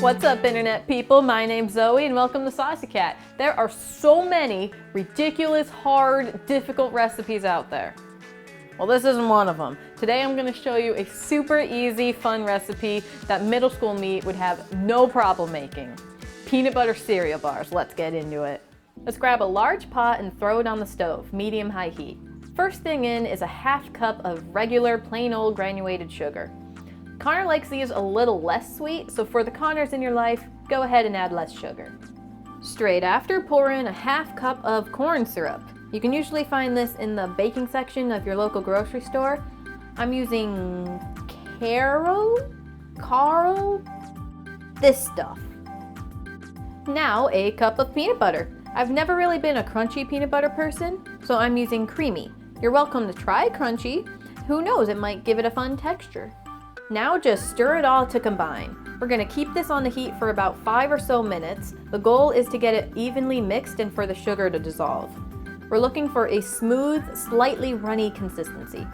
What's up, internet people? My name's Zoe and welcome to Saucy Cat. There are so many ridiculous, hard, difficult recipes out there. Well, this isn't one of them. Today I'm going to show you a super easy, fun recipe that middle school me would have no problem making. Peanut butter cereal bars. Let's get into it. Let's grab a large pot and throw it on the stove, medium-high heat. First thing in is a half cup of regular, plain old granulated sugar. Connor likes these a little less sweet, so for the Connors in your life, go ahead and add less sugar. Straight after, pour in a half cup of corn syrup. You can usually find this in the baking section of your local grocery store. I'm using Carl, this stuff. Now a cup of peanut butter. I've never really been a crunchy peanut butter person, so I'm using creamy. You're welcome to try crunchy. Who knows, it might give it a fun texture. Now just stir it all to combine. We're going to keep this on the heat for about 5 or so minutes. The goal is to get it evenly mixed and for the sugar to dissolve. We're looking for a smooth, slightly runny consistency.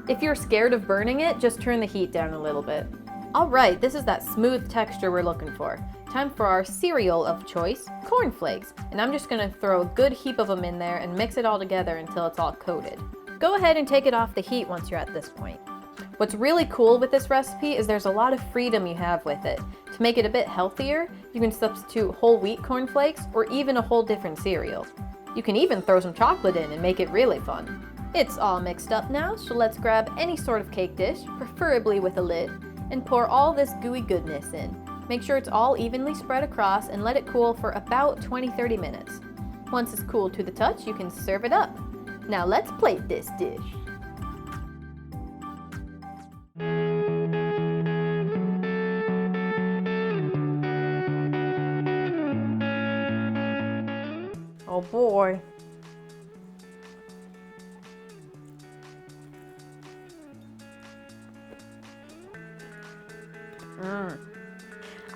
If you're scared of burning it, just turn the heat down a little bit. Alright, this is that smooth texture we're looking for. Time for our cereal of choice, corn flakes. And I'm just going to throw a good heap of them in there and mix it all together until it's all coated. Go ahead and take it off the heat once you're at this point. What's really cool with this recipe is there's a lot of freedom you have with it. To make it a bit healthier, you can substitute whole wheat cornflakes or even a whole different cereal. You can even throw some chocolate in and make it really fun. It's all mixed up now, so let's grab any sort of cake dish, preferably with a lid, and pour all this gooey goodness in. Make sure it's all evenly spread across and let it cool for about 20-30 minutes. Once it's cooled to the touch, you can serve it up. Now let's plate this dish. Oh boy.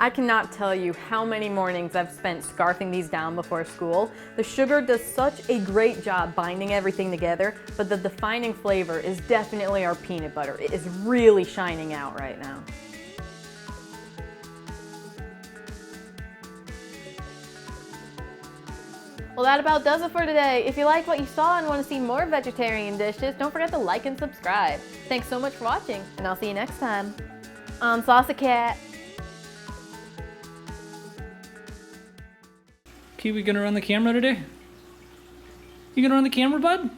I cannot tell you how many mornings I've spent scarfing these down before school. The sugar does such a great job binding everything together, but the defining flavor is definitely our peanut butter. It is really shining out right now. Well, that about does it for today. If you like what you saw and want to see more vegetarian dishes, don't forget to like and subscribe. Thanks so much for watching, and I'll see you next time on Saucy Cat. Okay, we gonna run the camera today? You gonna run the camera, bud?